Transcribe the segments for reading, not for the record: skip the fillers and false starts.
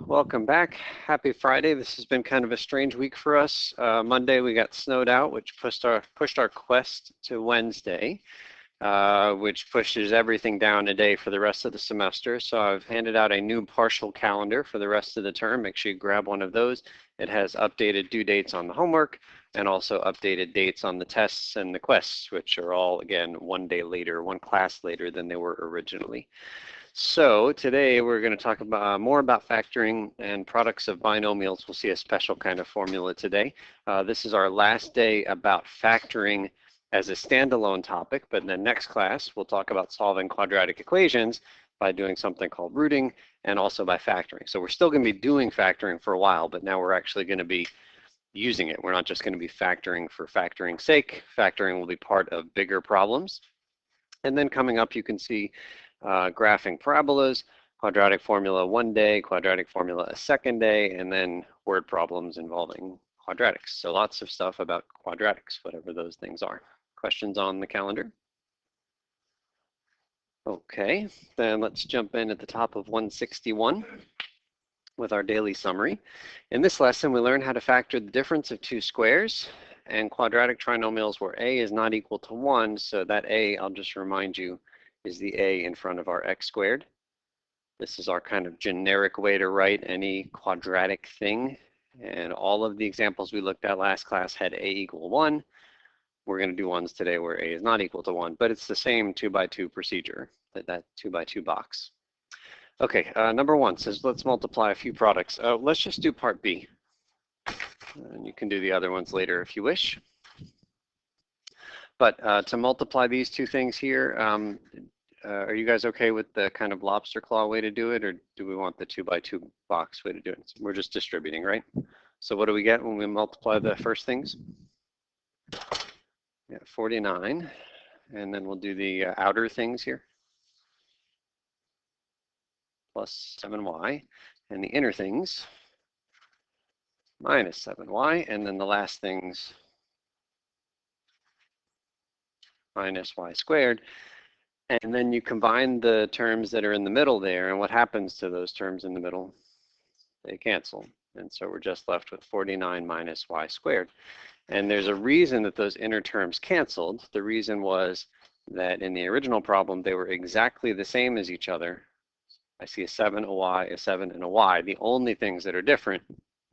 welcome back. Happy Friday. This has been kind of a strange week for us. Monday we got snowed out, which pushed our quest to Wednesday, which pushes everything down a day for the rest of the semester. So I've handed out a new partial calendar for the rest of the term. Make sure you grab one of those. It has updated due dates on the homework and also updated dates on the tests and the quests, which are all, again, one day later, one class later than they were originally. So today we're going to talk about more about factoring and products of binomials. We'll see a special kind of formula today. This is our last day about factoring as a standalone topic, but in the next class we'll talk about solving quadratic equations by doing something called rooting and also by factoring. So we're still going to be doing factoring for a while, but now we're actually going to be using it. We're not just going to be factoring for factoring's sake. Factoring will be part of bigger problems. And then coming up you can see graphing parabolas, quadratic formula one day, quadratic formula a second day, and then word problems involving quadratics. So lots of stuff about quadratics, whatever those things are. Questions on the calendar? Okay, then let's jump in at the top of 161 with our daily summary. In this lesson, we learn how to factor the difference of two squares and quadratic trinomials where a is not equal to 1. So that a, I'll just remind you, is the a in front of our x squared. This is our kind of generic way to write any quadratic thing. And all of the examples we looked at last class had a equal 1. We're going to do ones today where a is not equal to 1, but it's the same 2x2 procedure, that 2x2 box. Okay, number 1 says let's multiply a few products. Let's just do part B. And you can do the other ones later if you wish. But to multiply these two things here, are you guys okay with the kind of lobster claw way to do it, or do we want the 2x2 box way to do it? We're just distributing, right? So what do we get when we multiply the first things? Yeah, 49, and then we'll do the outer things here. Plus 7y, and the inner things minus 7y, and then the last things minus y squared. And then you combine the terms that are in the middle there, and what happens to those terms in the middle? They cancel. And so we're just left with 49 minus y squared. And there's a reason that those inner terms canceled. The reason was that in the original problem, they were exactly the same as each other. I see a 7, a y, a 7, and a y. The only things that are different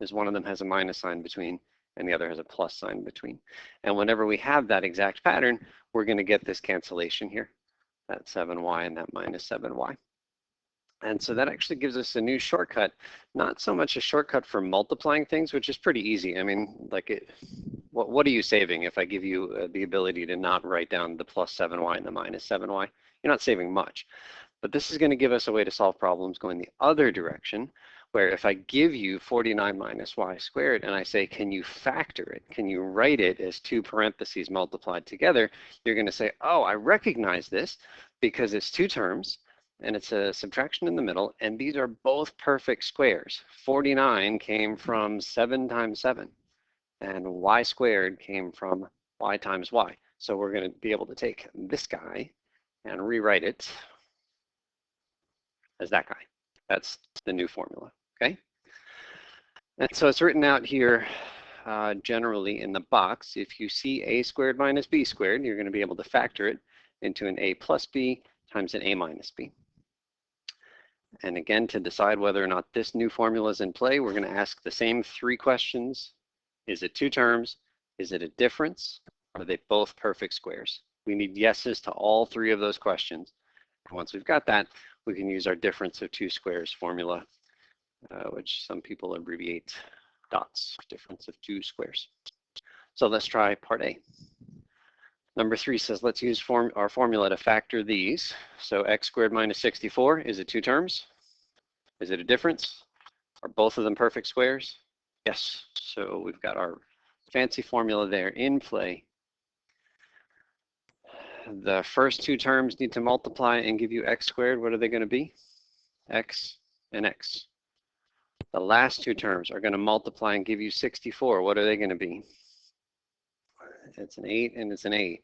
is one of them has a minus sign between and the other has a plus sign between. And whenever we have that exact pattern, we're going to get this cancellation here, that 7y and that minus 7y. And so that actually gives us a new shortcut, not so much a shortcut for multiplying things, which is pretty easy. I mean, like what are you saving if I give you the ability to not write down the plus 7y and the minus 7y? You're not saving much. But this is going to give us a way to solve problems going the other direction, where if I give you 49 minus y squared and I say, can you factor it? Can you write it as two parentheses multiplied together? You're going to say, oh, I recognize this because it's two terms and it's a subtraction in the middle, and these are both perfect squares. 49 came from 7 times 7, and y squared came from y times y. So we're going to be able to take this guy and rewrite it as that guy. That's the new formula, okay? And so it's written out here generally in the box. If you see a squared minus b squared, you're going to be able to factor it into an a plus b times an a minus b. And again, to decide whether or not this new formula is in play, we're going to ask the same 3 questions. Is it two terms? Is it a difference? Are they both perfect squares? We need yeses to all 3 of those questions. And once we've got that, we can use our difference of two squares formula, which some people abbreviate DOTS, difference of two squares. So let's try part A. Number 3 says, let's use our formula to factor these. So x squared minus 64, is it two terms? Is it a difference? Are both of them perfect squares? Yes. So we've got our fancy formula there in play. The first 2 terms need to multiply and give you x squared. What are they going to be? X and x. The last 2 terms are going to multiply and give you 64. What are they going to be? It's an 8 and it's an 8.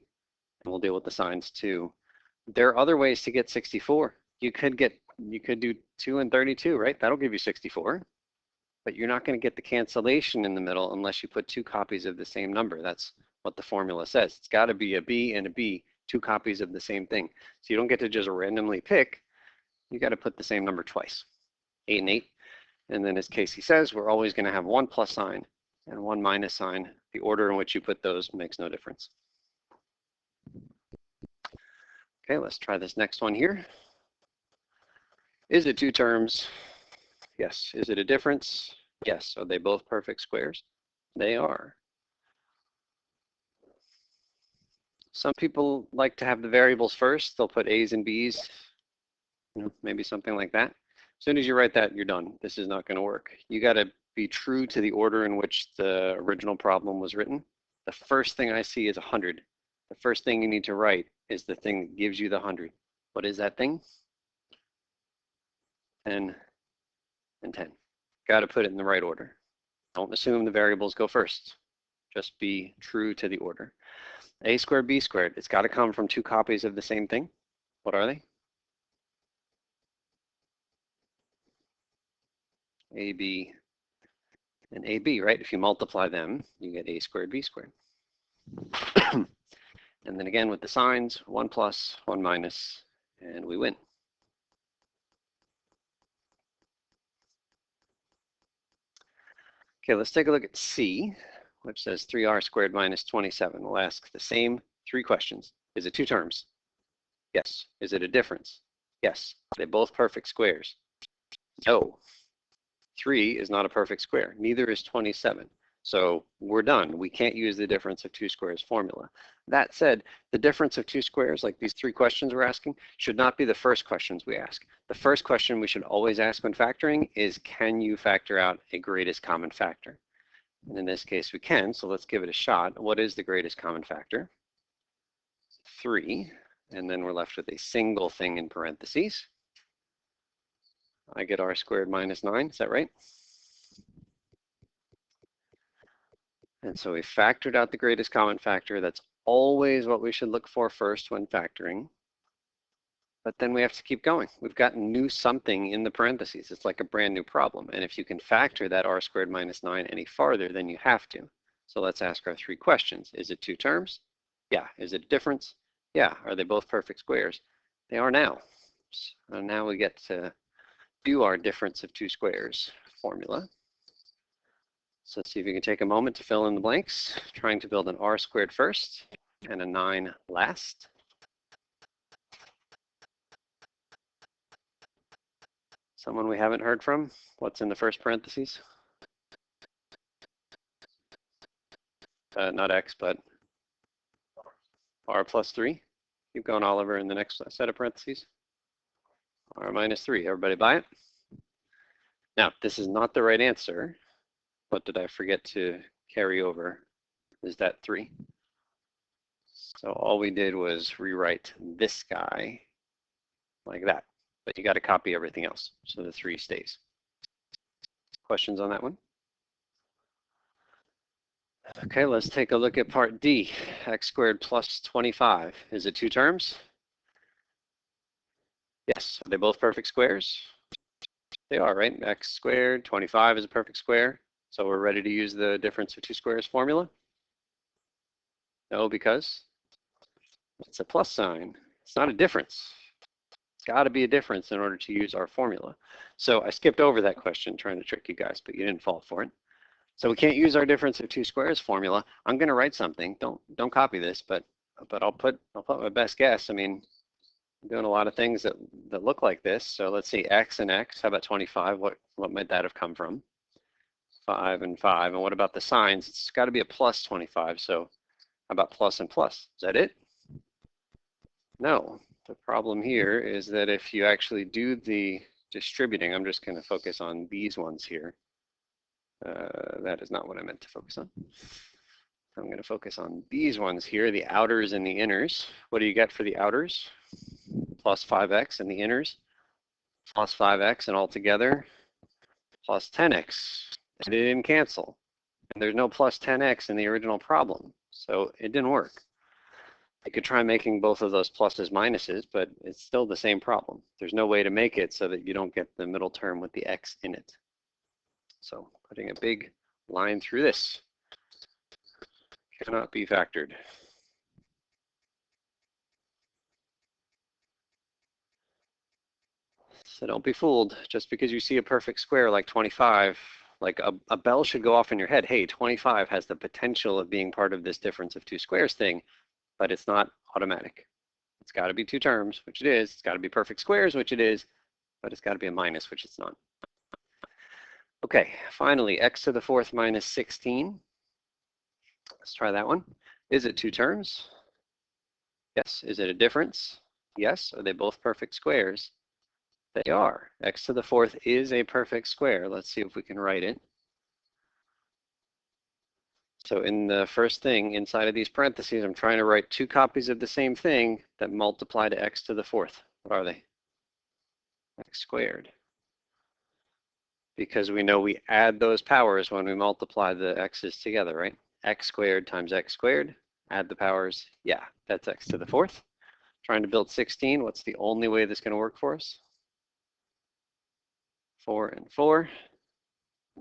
And we'll deal with the signs too. There are other ways to get 64. You could do 2 and 32, right? That'll give you 64. but you're not going to get the cancellation in the middle unless you put 2 copies of the same number. That's what the formula says. It's got to be a B and a B, 2 copies of the same thing. So you don't get to just randomly pick. You got to put the same number twice, 8 and 8. And then as Casey says, we're always going to have 1 plus sign and 1 minus sign. The order in which you put those makes no difference. Okay, let's try this next one here. Is it 2 terms? Yes. Is it a difference? Yes. Are they both perfect squares? They are. Some people like to have the variables first. They'll put A's and B's, maybe something like that. As soon as you write that, you're done. This is not going to work. You got to be true to the order in which the original problem was written. The first thing I see is 100. The first thing you need to write is the thing that gives you the 100. What is that thing? 10 and 10. Got to put it in the right order. Don't assume the variables go first. Just be true to the order. A squared, B squared. It's got to come from 2 copies of the same thing. What are they? AB and AB, right? If you multiply them, you get A squared, B squared. And then again with the signs, 1 plus, 1 minus, and we win. Okay, let's take a look at C, which says 3r squared minus 27. We'll ask the same 3 questions. Is it 2 terms? Yes. Is it a difference? Yes. Are they both perfect squares? No. 3 is not a perfect square. Neither is 27. So we're done. We can't use the difference of 2 squares formula. That said, the difference of 2 squares, like these 3 questions we're asking, should not be the first questions we ask. The first question we should always ask when factoring is, can you factor out a greatest common factor? And in this case, we can, so let's give it a shot. What is the greatest common factor? 3, and then we're left with a single thing in parentheses. I get r squared minus 9, is that right? And so we factored out the greatest common factor. That's always what we should look for first when factoring. But then we have to keep going. We've got new something in the parentheses. It's like a brand new problem. And if you can factor that r squared minus 9 any farther, then you have to. So let's ask our 3 questions. Is it 2 terms? Yeah. Is it a difference? Yeah. Are they both perfect squares? They are now. So now we get to do our difference of 2 squares formula. So let's see if you can take a moment to fill in the blanks, trying to build an r squared first and a 9 last. Someone we haven't heard from? What's in the first parentheses? Not x, but r plus 3. Keep going, Oliver, in the next set of parentheses. R minus 3. Everybody buy it? Now, this is not the right answer. What did I forget to carry over? Is that 3? So all we did was rewrite this guy like that. But you got to copy everything else. So the 3 stays. Questions on that one? Okay, let's take a look at part D. X squared plus 25. Is it 2 terms? Yes. Are they both perfect squares? They are, right? X squared, 25 is a perfect square. So we're ready to use the difference of 2 squares formula? No, because it's a plus sign. It's not a difference. It's got to be a difference in order to use our formula. So I skipped over that question trying to trick you guys, but you didn't fall for it. So we can't use our difference of 2 squares formula. I'm going to write something. Don't copy this, but I'll put my best guess. I mean, I'm doing a lot of things that look like this. So let's see, x and x. How about 25? What might that have come from? 5 and 5. And what about the signs? It's got to be a plus 25. So how about plus and plus? Is that it? No. The problem here is that if you actually do the distributing, I'm just going to focus on these ones here. That is not what I meant to focus on. I'm going to focus on these ones here, the outers and the inners. What do you get for the outers? Plus 5x, and the inners? Plus 5x, and altogether plus 10x. And it didn't cancel. And there's no plus 10x in the original problem, so it didn't work. I could try making both of those pluses minuses, but it's still the same problem. There's no way to make it so that you don't get the middle term with the x in it. So putting a big line through this cannot be factored. So don't be fooled. Just because you see a perfect square like 25, like a bell should go off in your head. Hey, 25 has the potential of being part of this difference of two squares thing, but it's not automatic. It's got to be two terms, which it is. It's got to be perfect squares, which it is, but it's got to be a minus, which it's not. Okay, finally, x to the fourth minus 16. Let's try that one. Is it two terms? Yes. Is it a difference? Yes. Are they both perfect squares? They are. X to the fourth is a perfect square. Let's see if we can write it. So in the first thing inside of these parentheses, I'm trying to write two copies of the same thing that multiply to x to the fourth. What are they? X squared. Because we know we add those powers when we multiply the x's together, right? X squared times x squared, add the powers. Yeah, that's x to the fourth. Trying to build 16, what's the only way that's going to work for us? 4 and 4,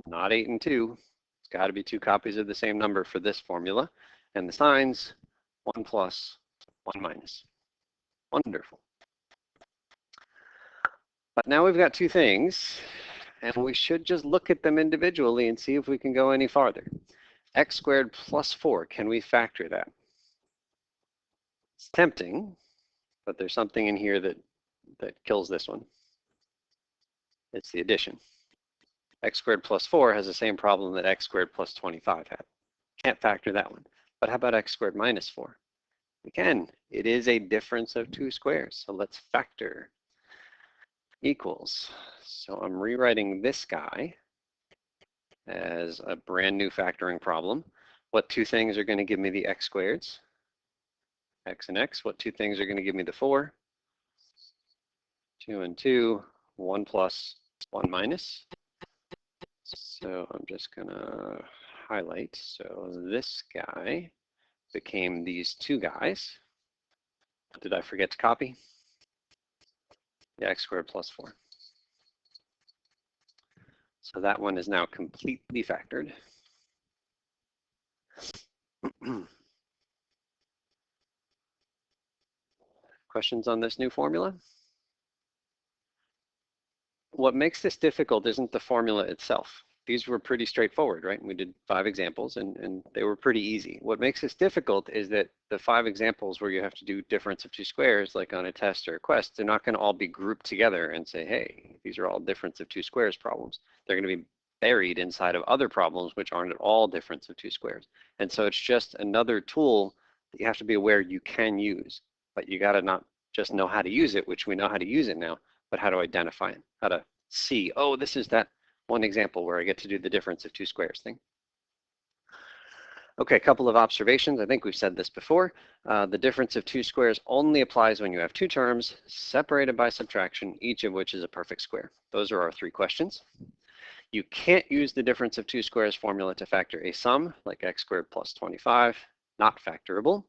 not 8 and 2. It's got to be two copies of the same number for this formula. And the signs, 1 plus, 1 minus. Wonderful. But now we've got two things, and we should just look at them individually and see if we can go any farther. X squared plus 4, can we factor that? It's tempting, but there's something in here that kills this one. It's the addition. X squared plus 4 has the same problem that x squared plus 25 had. Can't factor that one. But how about x squared minus 4? We can. It is a difference of two squares. So let's factor equals. So I'm rewriting this guy as a brand new factoring problem. What two things are going to give me the x squareds? X and x. What two things are going to give me the 4? 2 and 2, 1 plus, 1 minus. So I'm just going to highlight. So this guy became these two guys. Did I forget to copy? Yeah, x squared plus 4. So that one is now completely factored. Questions on this new formula? What makes this difficult isn't the formula itself. These were pretty straightforward, right? We did 5 examples and they were pretty easy. What makes this difficult is that the 5 examples where you have to do difference of two squares, like on a test or a quest, they're not going to all be grouped together and say, hey, these are all difference of two squares problems. They're going to be buried inside of other problems which aren't at all difference of two squares. And so it's just another tool that you have to be aware you can use, but you got to not just know how to use it, which we know how to use it now, but how to identify it, how to see, oh, this is that one example where I get to do the difference of two squares thing. Okay, a couple of observations. I think we've said this before. The difference of two squares only applies when you have two terms separated by subtraction, each of which is a perfect square. Those are our 3 questions. You can't use the difference of two squares formula to factor a sum, like x squared plus 25, not factorable.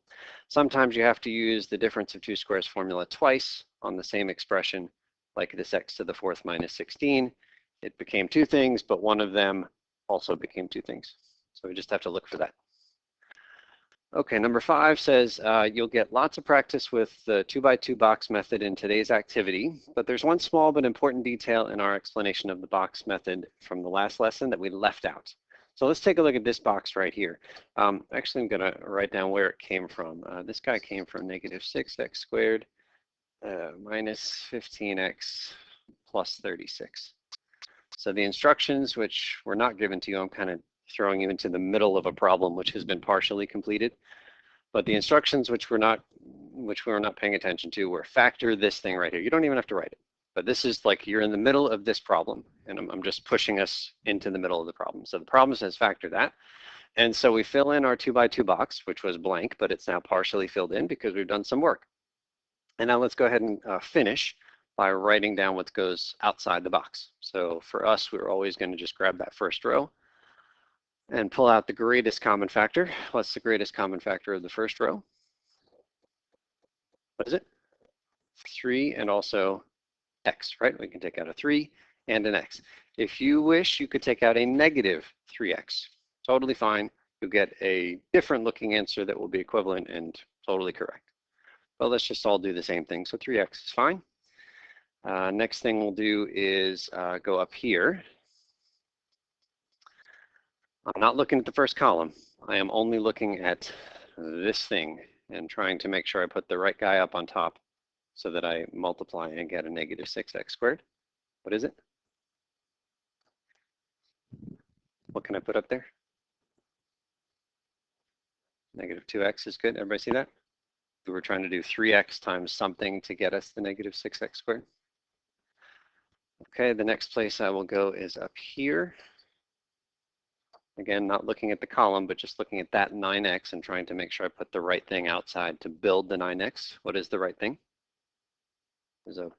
Sometimes you have to use the difference of two squares formula twice on the same expression, like this x to the fourth minus 16. It became two things, but one of them also became two things. So we just have to look for that. Okay, number 5 says you'll get lots of practice with the 2x2 box method in today's activity, but there's one small but important detail in our explanation of the box method from the last lesson that we left out. So let's take a look at this box right here. Actually, I'm going to write down where it came from. This guy came from negative 6x squared minus 15x plus 36. So the instructions, which were not given to you, I'm kind of throwing you into the middle of a problem which has been partially completed. But the instructions which we were not paying attention to were factor this thing right here. You don't even have to write it. But this is like you're in the middle of this problem, and I'm just pushing us into the middle of the problem. So the problem says factor that. And so we fill in our 2x2 box, which was blank, but it's now partially filled in because we've done some work. And now let's go ahead and finish by writing down what goes outside the box. So for us, we're always going to just grab that first row and pull out the greatest common factor. What's the greatest common factor of the first row? What is it? 3 and also x, right? We can take out a 3 and an x. If you wish, you could take out a negative 3x. Totally fine. You'll get a different looking answer that will be equivalent and totally correct. But let's just all do the same thing. So 3x is fine. Next thing we'll do is go up here. I'm not looking at the first column. I am only looking at this thing and trying to make sure I put the right guy up on top so that I multiply and get a negative 6x squared. What is it? What can I put up there? Negative 2x is good. Everybody see that? We were trying to do 3x times something to get us the negative 6x squared. Okay, the next place I will go is up here. Again, not looking at the column, but just looking at that 9x and trying to make sure I put the right thing outside to build the 9x. What is the right thing? Is a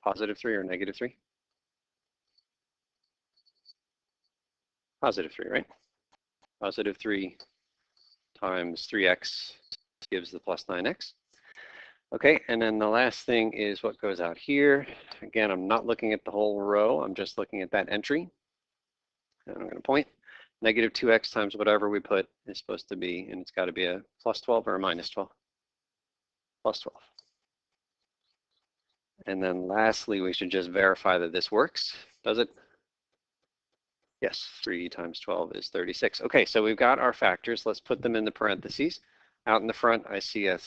positive 3 or negative 3? Positive 3, right? Positive 3 times 3x gives the plus 9x. Okay, and then the last thing is what goes out here. Again, I'm not looking at the whole row. I'm just looking at that entry. And I'm going to point. Negative 2x times whatever we put is supposed to be, and it's got to be a plus 12 or a minus 12? Plus 12. And then lastly, we should just verify that this works. Does it? Yes, 3 times 12 is 36. Okay, so we've got our factors. Let's put them in the parentheses. Out in the front, I see a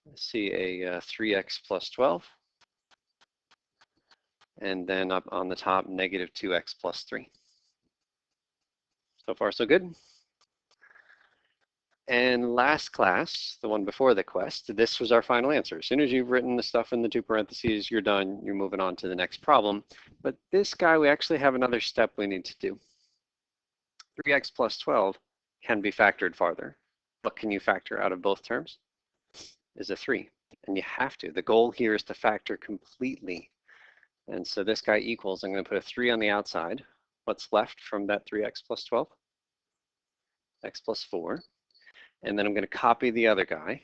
3x plus 12. And then up on the top, negative 2x plus 3. So far, so good. And last class, the one before the quest, this was our final answer. As soon as you've written the stuff in the two parentheses, you're done. You're moving on to the next problem. But this guy, we actually have another step we need to do. 3x plus 12 can be factored farther. What can you factor out of both terms? Is a 3. And you have to. The goal here is to factor completely. And so this guy equals, I'm going to put a 3 on the outside. What's left from that 3x plus 12? X plus 4. And then I'm going to copy the other guy,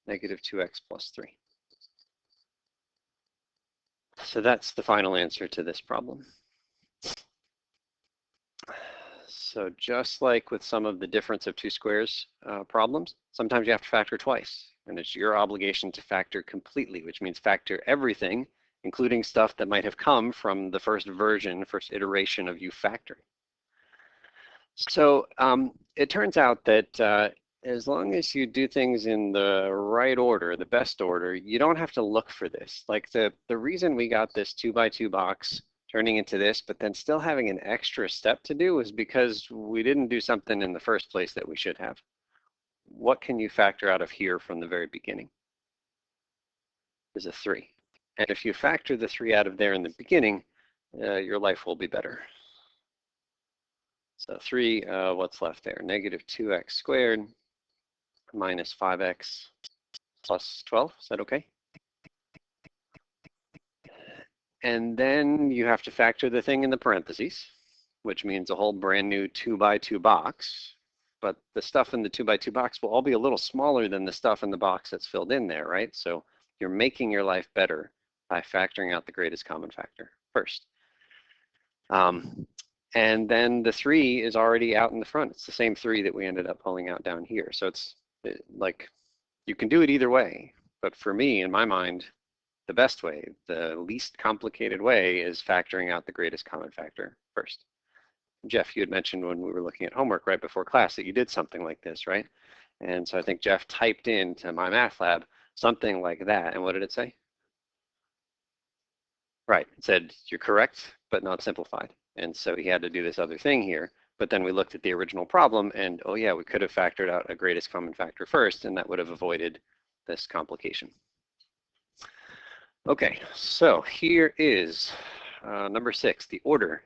negative 2x plus 3. So that's the final answer to this problem. So just like with some of the difference of two squares problems, sometimes you have to factor twice. And it's your obligation to factor completely, which means factor everything, including stuff that might have come from the first version, first iteration of you factoring. So it turns out that as long as you do things in the right order, the best order, you don't have to look for this. Like the reason we got this 2x2 box turning into this, but then still having an extra step to do is because we didn't do something in the first place that we should have. What can you factor out of here from the very beginning? Is a 3. And if you factor the 3 out of there in the beginning, your life will be better. So 3, what's left there? Negative 2x squared minus 5x plus 12. Is that okay? And then you have to factor the thing in the parentheses, which means a whole brand new 2x2 box. But the stuff in the 2x2 box will all be a little smaller than the stuff in the box that's filled in there, right? So you're making your life better by factoring out the greatest common factor first. And then the 3 is already out in the front. It's the same 3 that we ended up pulling out down here. So it's like, you can do it either way. But for me, in my mind, the best way, the least complicated way, is factoring out the greatest common factor first. Jeff, you had mentioned when we were looking at homework right before class that you did something like this, right? And so I think Jeff typed into my math lab something like that. And what did it say? Right, it said, you're correct, but not simplified. And so he had to do this other thing here. But then we looked at the original problem and, oh yeah, we could have factored out a greatest common factor first, and that would have avoided this complication. Okay, so here is number 6, the order.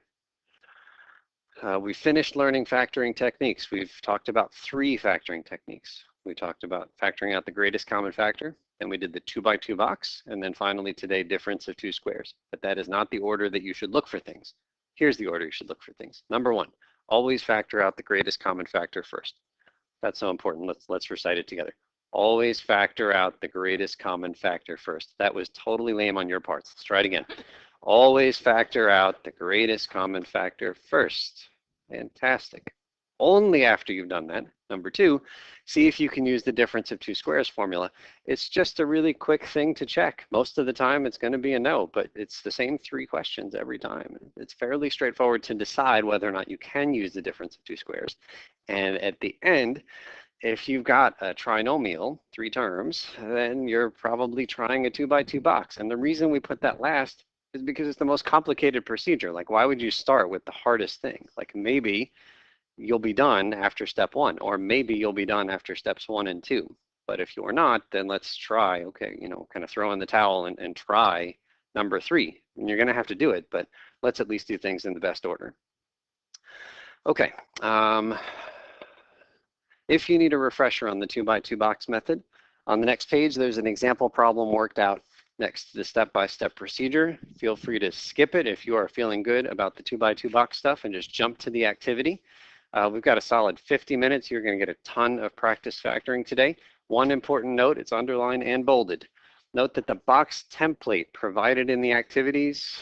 We finished learning factoring techniques. We've talked about 3 factoring techniques. We talked about factoring out the greatest common factor, then we did the 2x2 box, and then finally today, difference of 2 squares. But that is not the order that you should look for things. Here's the order you should look for things. Number 1, always factor out the greatest common factor first. That's so important. Let's recite it together. Always factor out the greatest common factor first. That was totally lame on your parts. Let's try it again. Always factor out the greatest common factor first. Fantastic. Only after you've done that. Number two, see if you can use the difference of two squares formula. It's just a really quick thing to check. Most of the time it's going to be a no, but it's the same three questions every time. It's fairly straightforward to decide whether or not you can use the difference of two squares. And at the end, if you've got a trinomial, three terms, then you're probably trying a 2x2 box. And the reason we put that last is because it's the most complicated procedure. Like, why would you start with the hardest thing? Like, maybe you'll be done after step one, or maybe you'll be done after steps 1 and 2. But if you're not, then let's try, okay, kind of throw in the towel and try number 3. And you're going to have to do it, but let's at least do things in the best order. Okay. If you need a refresher on the 2x2 box method, on the next page, there's an example problem worked out next to the step-by-step procedure. Feel free to skip it if you are feeling good about the 2x2 box stuff and just jump to the activity. We've got a solid 50 minutes. You're going to get a ton of practice factoring today. One important note, it's underlined and bolded. Note that the box template provided in the activities,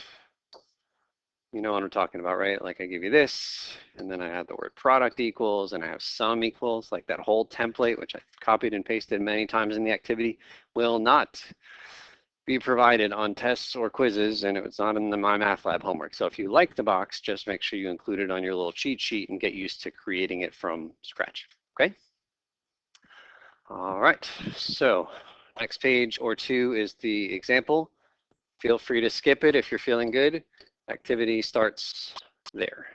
you know what I'm talking about, right? Like, I give you this, and then I have the word product equals, and I have sum equals, like that whole template, which I copied and pasted many times in the activity, will not be provided on tests or quizzes, and it's not in the My Math Lab homework. So if you like the box, just make sure you include it on your little cheat sheet and get used to creating it from scratch, okay? All right, so next page or two is the example. Feel free to skip it if you're feeling good. Activity starts there.